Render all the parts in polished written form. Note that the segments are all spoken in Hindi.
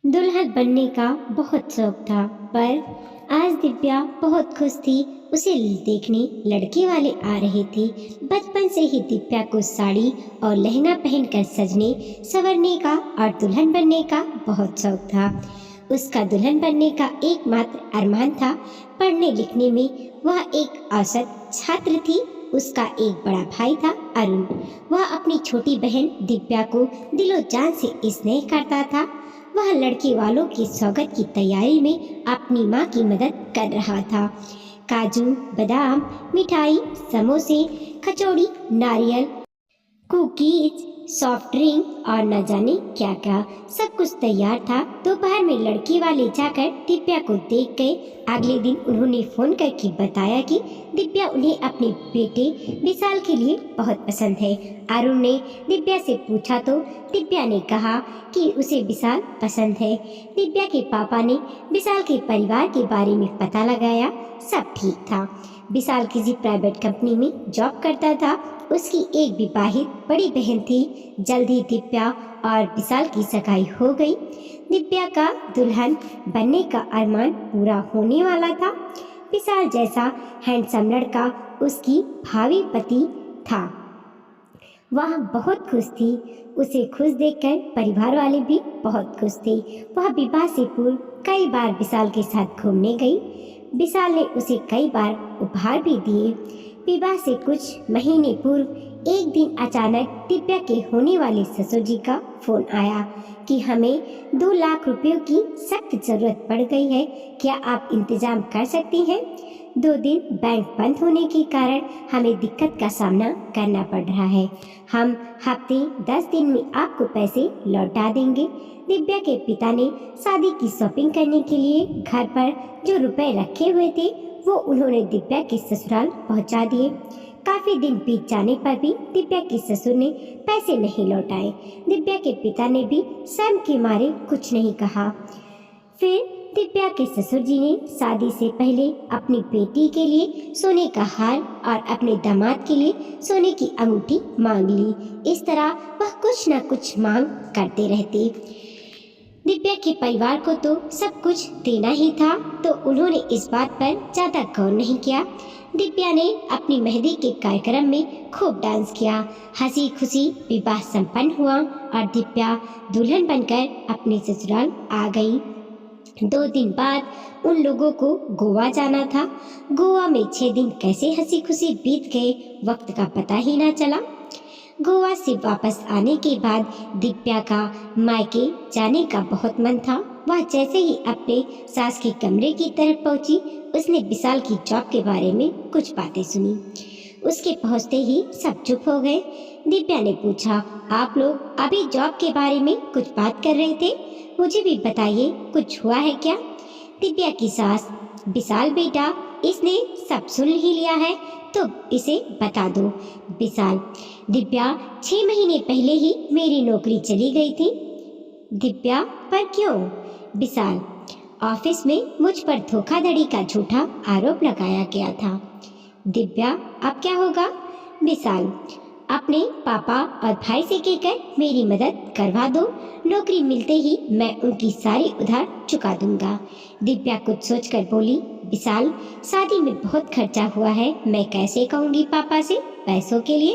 दुल्हन बनने का बहुत शौक था, पर आज दिव्या बहुत खुश थी। उसे देखने लड़के वाले आ रहे थे। बचपन से ही दिव्या को साड़ी और लहंगा पहनकर सजने संवरने का और दुल्हन बनने का बहुत शौक था। उसका दुल्हन बनने का एकमात्र अरमान था। पढ़ने लिखने में वह एक औसत छात्र थी। उसका एक बड़ा भाई था अरुण। वह अपनी छोटी बहन दिव्या को दिलो जान से स्नेह करता था। वह लड़के वालों के स्वागत की तैयारी में अपनी माँ की मदद कर रहा था। काजू, बादाम, मिठाई, समोसे, कचौड़ी, नारियल, कुकीज, सॉफ्ट ड्रिंक और न जाने क्या क्या सब कुछ तैयार था। दोपहर में लड़की वाले जाकर दिव्या को देख गए। अगले दिन उन्होंने फोन करके बताया कि दिव्या उन्हें अपने बेटे विशाल के लिए बहुत पसंद है। अरुण ने दिव्या से पूछा तो दिव्या ने कहा कि उसे विशाल पसंद है। दिव्या के पापा ने विशाल के परिवार के बारे में पता लगाया। सब ठीक था। विशाल किसी प्राइवेट कंपनी में जॉब करता था। उसकी एक विवाहित बड़ी बहन थी। जल्द ही दिव्या और विशाल की सगाई हो गई। दिव्या का दुल्हन बनने का अरमान पूरा होने वाला था। विशाल जैसा हैंडसम लड़का उसकी भावी पति था। वह बहुत खुश थी। उसे खुश देखकर परिवार वाले भी बहुत खुश थे। वह विवाह से पूर्व कई बार विशाल के साथ घूमने गई। विशाल ने उसे कई बार उपहार भी दिए। विवाह से कुछ महीने पूर्व एक दिन अचानक दिव्या के होने वाले ससुर जी का फोन आया कि हमें 2 लाख रुपयों की सख्त जरूरत पड़ गई है, क्या आप इंतजाम कर सकती हैं? 2 दिन बैंक बंद होने के कारण हमें दिक्कत का सामना करना पड़ रहा है। हम हफ्ते 10 दिन में आपको पैसे लौटा देंगे। दिव्या के पिता ने शादी की शॉपिंग करने के लिए घर पर जो रुपए रखे हुए थे वो उन्होंने दिव्या के ससुराल पहुंचा दिए। काफी दिन बीत जाने पर भी दिव्या के ससुर ने पैसे नहीं लौटाए। दिव्या के पिता ने भी शर्म के मारे कुछ नहीं कहा। फिर दिव्या के ससुर जी ने शादी से पहले अपनी बेटी के लिए सोने का हार और अपने दामाद के लिए सोने की अंगूठी मांग ली। इस तरह वह कुछ न कुछ मांग करते रहते। दिव्या के परिवार को तो सब कुछ देना ही था, तो उन्होंने इस बात पर ज्यादा गौर नहीं किया। दिव्या ने अपनी मेहंदी के कार्यक्रम में खूब डांस किया। हंसी खुशी विवाह संपन्न हुआ और दिव्या दुल्हन बनकर अपने ससुराल आ गई। 2 दिन बाद उन लोगों को गोवा जाना था। गोवा में 6 दिन कैसे हंसी खुशी बीत गए, वक्त का पता ही ना चला। गोवा से वापस आने के बाद दिव्या का मायके जाने का बहुत मन था। वह जैसे ही अपने सास के कमरे की तरफ पहुंची, उसने विशाल की जॉब के बारे में कुछ बातें सुनी। उसके पहुंचते ही सब चुप हो गए। दिव्या ने पूछा, आप लोग अभी जॉब के बारे में कुछ बात कर रहे थे, मुझे भी बताइए, कुछ हुआ है क्या? दिव्या की सास, विशाल बेटा, इसने सब सुन ही लिया है तो इसे बता दो। विशाल, दिव्या 6 महीने पहले ही मेरी नौकरी चली गई थी। दिव्या, पर क्यों? विशाल, ऑफिस में मुझ पर धोखाधड़ी का झूठा आरोप लगाया गया था। दिव्या, अब क्या होगा? विशाल, अपने पापा और भाई से कहकर मेरी मदद करवा दो। नौकरी मिलते ही मैं उनकी सारी उधार चुका दूंगा। दिव्या कुछ सोचकर बोली, विशाल, शादी में बहुत खर्चा हुआ है, मैं कैसे कहूँगी पापा से पैसों के लिए?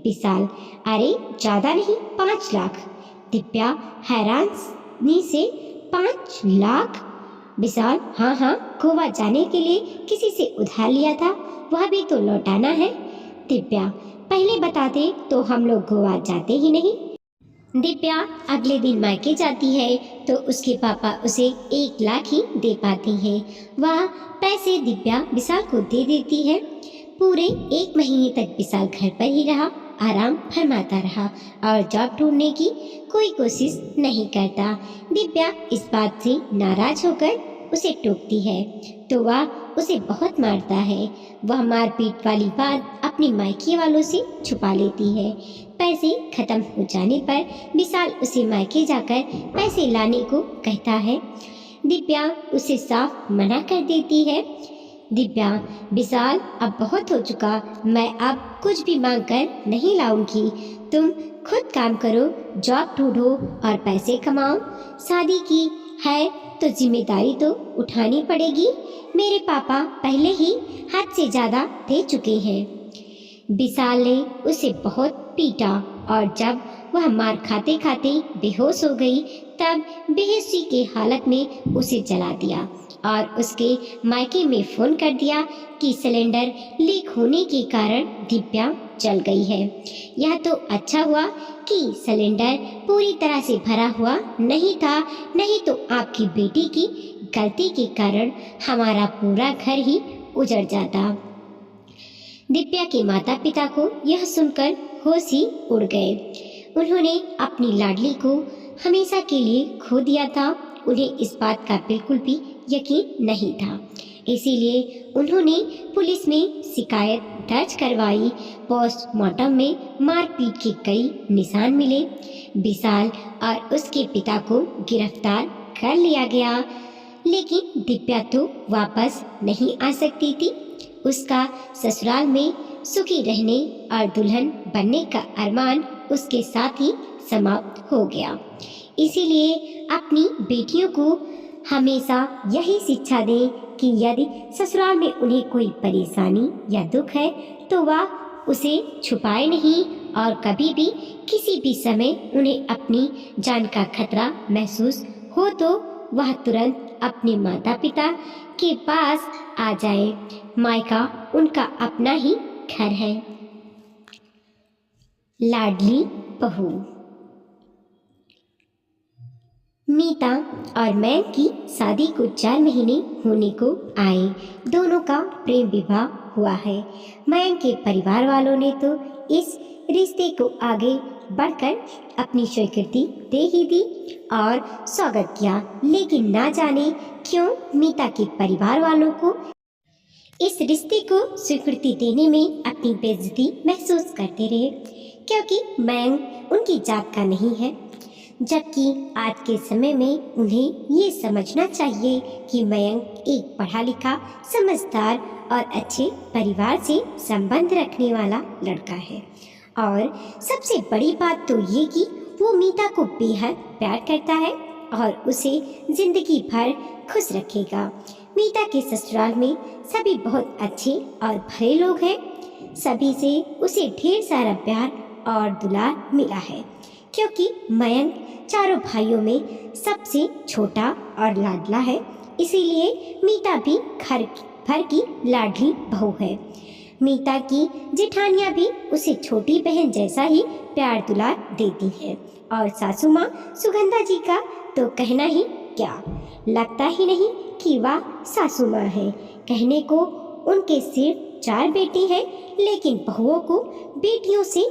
विशाल, अरे ज्यादा नहीं, 5 लाख। दिव्या हैरानी से, 5 लाख? विशाल, हाँ हाँ, गोवा जाने के लिए किसी से उधार लिया था, वह भी तो लौटाना है। दिव्या, पहले बताते तो हम लोग गोवा जाते ही नहीं। दिव्या अगले दिन मायके जाती है तो उसके पापा उसे 1 लाख ही दे पाती हैं। वह पैसे दिव्या विशाल को दे देती है। पूरे 1 महीने तक विशाल घर पर ही रहा, आराम फरमाता रहा और जॉब ढूंढने की कोई कोशिश नहीं करता। दिव्या इस बात से नाराज होकर उसे टोकती है तो वह उसे बहुत मारता है। वह मारपीट वाली बात अपने मायके वालों से छुपा लेती है। पैसे खत्म हो जाने पर विशाल उसे मायके जाकर पैसे लाने को कहता है। दिव्या उसे साफ मना कर देती है। दिव्या, विशाल, अब बहुत हो चुका, मैं अब कुछ भी मांग कर नहीं लाऊंगी। तुम खुद काम करो, जॉब ढूंढो और पैसे कमाओ। शादी की है तो जिम्मेदारी तो उठानी पड़ेगी। मेरे पापा पहले ही हद से ज़्यादा दे चुके हैं। विशाल ने उसे बहुत पीटा और जब वह मार खाते खाते बेहोश हो गई तब बेहोशी के हालत में उसे जला दिया और उसके मायके में फ़ोन कर दिया कि सिलेंडर लीक होने के कारण दिव्या जल गई है। यह तो अच्छा हुआ कि सिलेंडर पूरी तरह से भरा हुआ नहीं था, नहीं तो आपकी बेटी की गलती के कारण हमारा पूरा घर ही उजड़ जाता। दिव्या के माता पिता को यह सुनकर होश ही उड़ गए। उन्होंने अपनी लाडली को हमेशा के लिए खो दिया था। उन्हें इस बात का बिल्कुल भी यकीन नहीं था, इसीलिए उन्होंने पुलिस में शिकायत दर्ज करवाई। पोस्टमार्टम में मारपीट के कई निशान मिले। विशाल और उसके पिता को गिरफ्तार कर लिया गया, लेकिन दिव्या तो वापस नहीं आ सकती थी। उसका ससुराल में सुखी रहने और दुल्हन बनने का अरमान उसके साथ ही समाप्त हो गया। इसीलिए अपनी बेटियों को हमेशा यही शिक्षा दें कि यदि ससुराल में उन्हें कोई परेशानी या दुख है तो वह उसे छुपाए नहीं और कभी भी किसी भी समय उन्हें अपनी जान का खतरा महसूस हो तो वह तुरंत अपने माता पिता के पास आ जाए। मायका उनका अपना ही घर है। लाडली बहू। मीता और मैं की शादी को 4 महीने होने को आए। दोनों का प्रेम विवाह हुआ है। मयंक के परिवार वालों ने तो इस रिश्ते को आगे बढ़कर अपनी स्वीकृति दे ही दी और स्वागत किया, लेकिन ना जाने क्यों मीता के परिवार वालों को इस रिश्ते को स्वीकृति देने में अपनी बेइज्जती महसूस करते रहे, क्योंकि मयंक उनकी जात का नहीं है। जबकि आज के समय में उन्हें ये समझना चाहिए कि मयंक एक पढ़ा लिखा, समझदार और अच्छे परिवार से संबंध रखने वाला लड़का है। और सबसे बड़ी बात तो ये कि वो मीता को बेहद प्यार करता है और उसे जिंदगी भर खुश रखेगा। मीता के ससुराल में सभी बहुत अच्छे और भले लोग हैं। सभी से उसे ढेर सारा प्यार और दुलार मिला है, क्योंकि मयंक चारों भाइयों में सबसे छोटा और लाडला है। इसीलिए मीता भी घर भर की लाडली बहू है। मीता की जेठानियाँ भी उसे छोटी बहन जैसा ही प्यार दुलार देती है और सासू माँ सुगंधा जी का तो कहना ही क्या, लगता ही नहीं कि वह सासू माँ है। कहने को उनके सिर्फ 4 बेटी हैं, लेकिन बहुओं को बेटियों से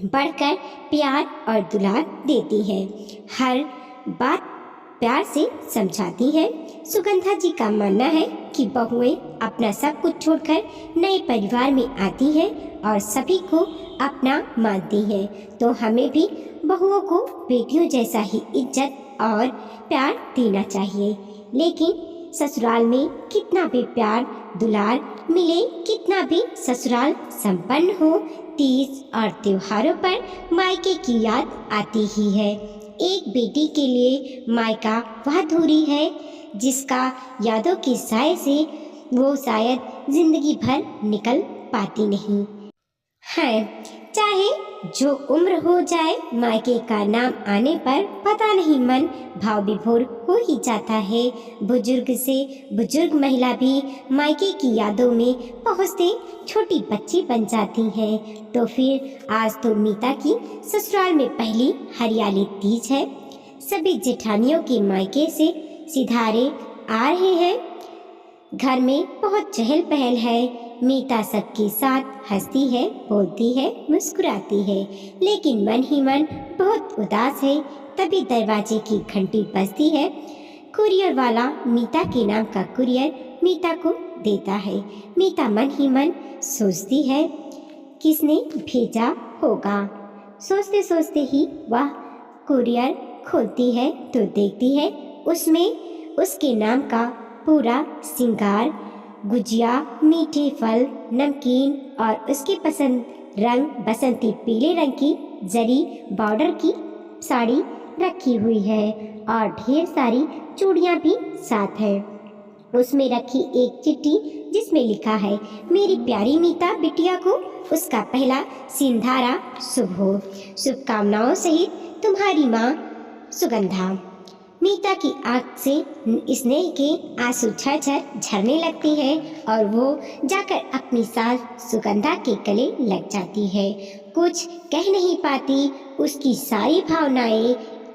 बढ़कर प्यार और दुलार देती है। हर बात प्यार से समझाती है। सुगंधा जी का मानना है कि बहुएं अपना सब कुछ छोड़कर नए परिवार में आती है और सभी को अपना मानती है, तो हमें भी बहुओं को बेटियों जैसा ही इज्जत और प्यार देना चाहिए। लेकिन ससुराल में कितना भी प्यार दुलार मिले, कितना भी ससुराल संपन्न हो, तीज और त्योहारों पर मायके की याद आती ही है। एक बेटी के लिए मायका वह धुरी है जिसका यादों के साए से वो शायद जिंदगी भर निकल पाती नहीं है। चाहे जो उम्र हो जाए, मायके का नाम आने पर पता नहीं मन भाव विभोर हो ही जाता है। बुजुर्ग से बुजुर्ग महिला भी मायके की यादों में पहुँचते छोटी बच्ची बन जाती है। तो फिर आज तो मीता की ससुराल में पहली हरियाली तीज है। सभी जेठानियों के मायके से सिधारे आ रहे हैं। घर में बहुत चहल पहल है। मीता सबके साथ हंसती है, बोलती है, मुस्कुराती है, लेकिन मन ही मन बहुत उदास है। तभी दरवाजे की घंटी बजती है। कुरियर वाला मीता के नाम का कुरियर मीता को देता है। मीता मन ही मन सोचती है किसने भेजा होगा। सोचते सोचते ही वह कुरियर खोलती है तो देखती है उसमें उसके नाम का पूरा श्रृंगार, गुजिया, मीठे फल, नमकीन और उसकी पसंद रंग बसंती पीले रंग की जरी बॉर्डर की साड़ी रखी हुई है और ढेर सारी चूड़ियाँ भी साथ है। उसमें रखी एक चिट्ठी जिसमें लिखा है, मेरी प्यारी मीता बिटिया को उसका पहला सिंधारा शुभ हो। शुभकामनाओं सहित तुम्हारी माँ सुगंधा। मीता की आंख से स्नेह के आंसू झरझर झरने लगती हैं और वो जाकर अपनी सास सुगंधा के गले लग जाती है। कुछ कह नहीं पाती, उसकी सारी भावनाएं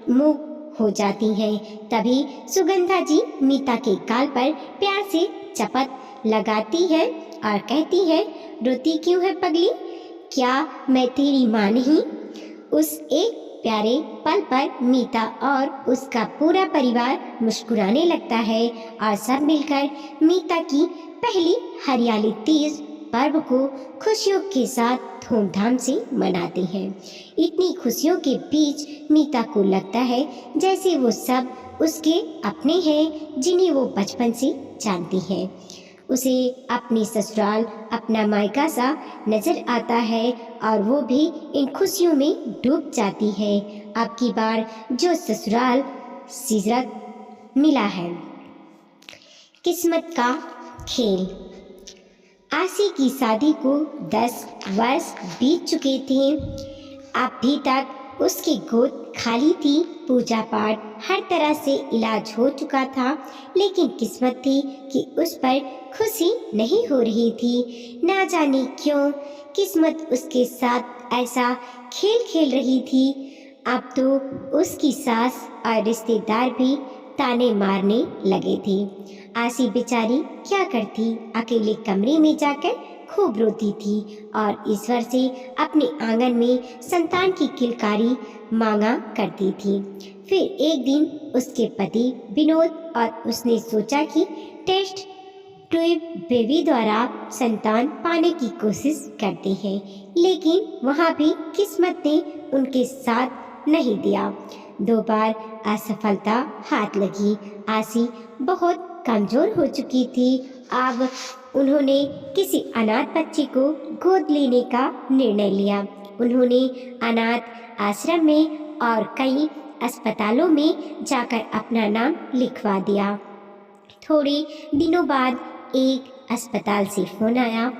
मुँह हो जाती हैं। तभी सुगंधा जी मीता के गाल पर प्यार से चपत लगाती है और कहती है, रोती क्यों है पगली, क्या मैं तेरी माँ नहीं? उस एक प्यारे पल पर मीता और उसका पूरा परिवार मुस्कुराने लगता है और सब मिलकर मीता की पहली हरियाली तीज पर्व को खुशियों के साथ धूमधाम से मनाते हैं। इतनी खुशियों के बीच मीता को लगता है जैसे वो सब उसके अपने हैं जिन्हें वो बचपन से जानती है। उसे अपनी ससुराल अपना मायका सा नजर आता है और वो भी इन खुशियों में डूब जाती है। अब की बार जो ससुराल सिजरत मिला है। किस्मत का खेल। आसी की शादी को 10 वर्ष बीत चुके थे। अभी तक उसकी गोद खाली थी। पूजा पाठ हर तरह से इलाज हो चुका था, लेकिन किस्मत थी कि उस पर खुशी नहीं हो रही थी। ना जाने क्यों किस्मत उसके साथ ऐसा खेल खेल रही थी। अब तो उसकी सास और रिश्तेदार भी ताने मारने लगे थे। आसी बेचारी क्या करती, अकेले कमरे में जाकर खूब रोती थी और ईश्वर से अपने आंगन में संतान की किलकारी मांगा करती थी। फिर एक दिन उसके पति विनोद और उसने सोचा कि टेस्ट ट्यूब बेबी द्वारा संतान पाने की कोशिश करते हैं, लेकिन वहाँ भी किस्मत ने उनके साथ नहीं दिया। 2 बार असफलता हाथ लगी। आसी बहुत कमजोर हो चुकी थी। अब उन्होंने किसी अनाथ बच्चे को गोद लेने का निर्णय लिया। उन्होंने अनाथ आश्रम में और कई अस्पतालों में जाकर अपना नाम लिखवा दिया। थोड़े दिनों बाद एक अस्पताल से फोन आया।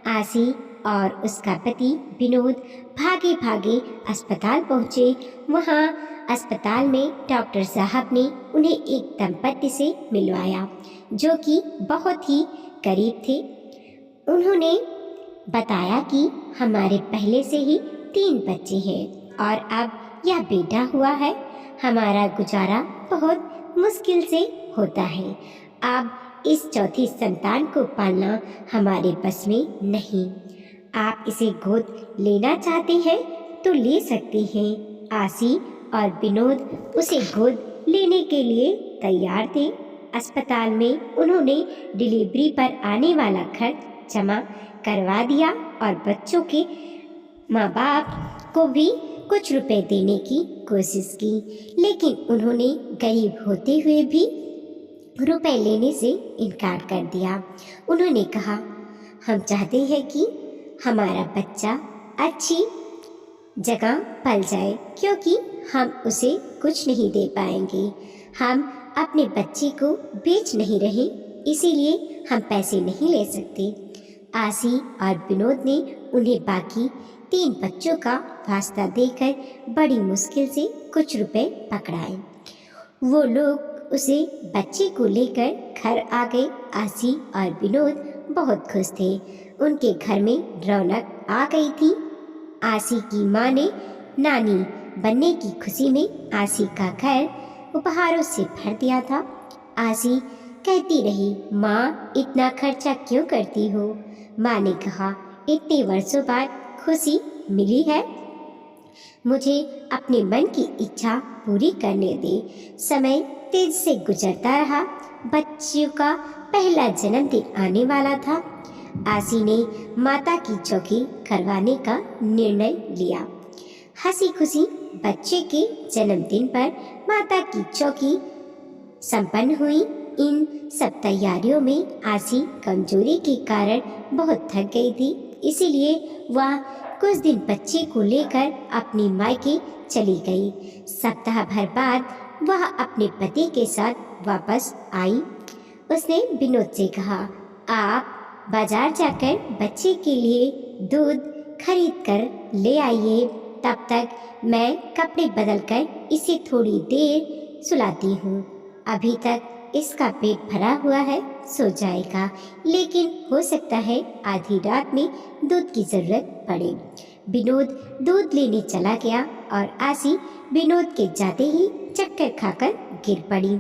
आसी और उसका पति विनोद भागे भागे अस्पताल पहुँचे। वहाँ अस्पताल में डॉक्टर साहब ने उन्हें एक दंपति से मिलवाया जो कि बहुत ही करीब थे। उन्होंने बताया कि हमारे पहले से ही 3 बच्चे हैं और अब यह बेटा हुआ है। हमारा गुजारा बहुत मुश्किल से होता है। अब इस चौथी संतान को पालना हमारे बस में नहीं। आप इसे गोद लेना चाहते हैं तो ले सकते हैं। आसी और विनोद उसे गोद लेने के लिए तैयार थे। अस्पताल में उन्होंने डिलीवरी पर आने वाला खर्च जमा करवा दिया और बच्चों के माँ बाप को भी कुछ रुपए देने की कोशिश की, लेकिन उन्होंने गरीब होते हुए भी रुपए लेने से इनकार कर दिया। उन्होंने कहा, हम चाहते हैं कि हमारा बच्चा अच्छी जगह पल जाए, क्योंकि हम उसे कुछ नहीं दे पाएंगे। हम अपने बच्चे को बेच नहीं रहे, इसीलिए हम पैसे नहीं ले सकते। आसी और विनोद ने उन्हें बाकी 3 बच्चों का वास्ता देकर बड़ी मुश्किल से कुछ रुपए पकड़ाए। वो लोग उसे बच्चे को लेकर घर आ गए। आसी और विनोद बहुत खुश थे। उनके घर में रौनक आ गई थी। आसी की माँ ने नानी बनने की खुशी में आसी का घर उपहारों से भर दिया था। आसी कहती रही, माँ इतना खर्चा क्यों करती हो? माँ ने कहा, इतने वर्षों बाद खुशी मिली है, मुझे अपने मन की इच्छा पूरी करने दे। समय तेज से गुजरता रहा। बच्चियों का पहला जन्मदिन आने वाला था। आसी ने माता की चौकी करवाने का निर्णय लिया। हंसी खुशी बच्चे के जन्मदिन पर माता की चौकी संपन्न हुई। इन सब तैयारियों में आसी कमजोरी के कारण बहुत थक गई थी, इसीलिए वह कुछ दिन बच्चे को लेकर अपनी मायके चली गई। सप्ताह भर बाद वह अपने पति के साथ वापस आई। उसने विनोद से कहा, आप बाजार जाकर बच्चे के लिए दूध खरीद कर ले आइए, तब तक मैं कपड़े बदलकर इसे थोड़ी देर सुलाती हूँ। अभी तक इसका पेट भरा हुआ है, सो जाएगा, लेकिन हो सकता है आधी रात में दूध की जरूरत पड़े। विनोद दूध लेने चला गया और आसी विनोद के जाते ही चक्कर खाकर गिर पड़ी।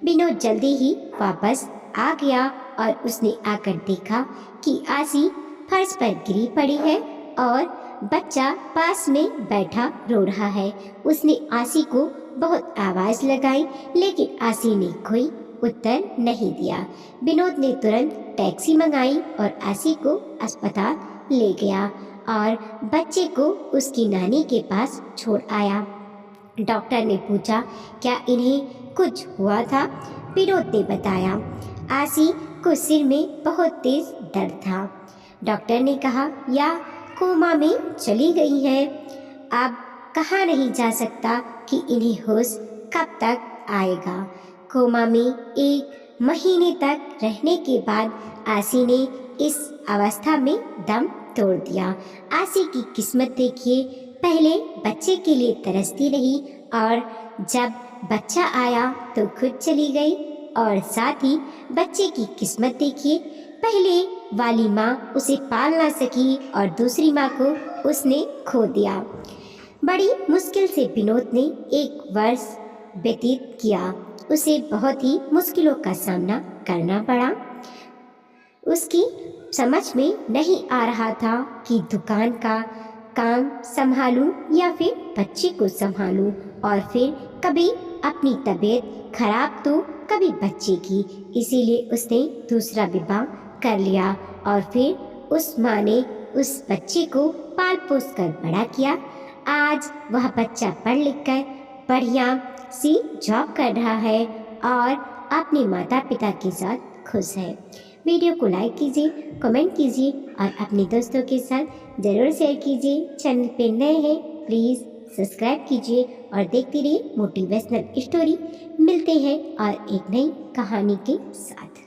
विनोद जल्दी ही वापस आ गया और उसने आकर देखा कि आसी फर्श पर गिरी पड़ी है और बच्चा पास में बैठा रो रहा है। उसने आसी को बहुत आवाज लगाई, लेकिन आसी ने कोई उत्तर नहीं दिया। विनोद ने तुरंत टैक्सी मंगाई और आसी को अस्पताल ले गया और बच्चे को उसकी नानी के पास छोड़ आया। डॉक्टर ने पूछा, क्या इन्हें कुछ हुआ था? विनोद ने बताया, आसी को सिर में बहुत तेज दर्द था। डॉक्टर ने कहा, या कोमा में चली गई है। अब कहा नहीं जा सकता कि इन्हें होश कब तक आएगा। कोमा में 1 महीने तक रहने के बाद आसी ने इस अवस्था में दम तोड़ दिया। आसी की किस्मत देखिए, पहले बच्चे के लिए तरसती रही और जब बच्चा आया तो खुद चली गई, और साथ ही बच्चे की किस्मत देखिए, पहले वाली माँ उसे पाल ना सकी और दूसरी माँ को उसने खो दिया। बड़ी मुश्किल से विनोद ने 1 वर्ष व्यतीत किया। उसे बहुत ही मुश्किलों का सामना करना पड़ा। उसकी समझ में नहीं आ रहा था कि दुकान का काम संभालूं या फिर बच्चे को संभालूं, और फिर कभी अपनी तबीयत खराब तो कभी बच्चे की। इसीलिए उसने दूसरा विवाह कर लिया और फिर उस माँ ने उस बच्चे को पाल पोस कर बड़ा किया। आज वह बच्चा पढ़ लिख कर बढ़िया सी जॉब कर रहा है और अपने माता पिता के साथ खुश है। वीडियो को लाइक कीजिए, कमेंट कीजिए और अपने दोस्तों के साथ ज़रूर शेयर कीजिए। चैनल पे नए हैं प्लीज़ सब्सक्राइब कीजिए और देखते रहिए मोटिवेशनल स्टोरी। मिलते हैं और एक नई कहानी के साथ।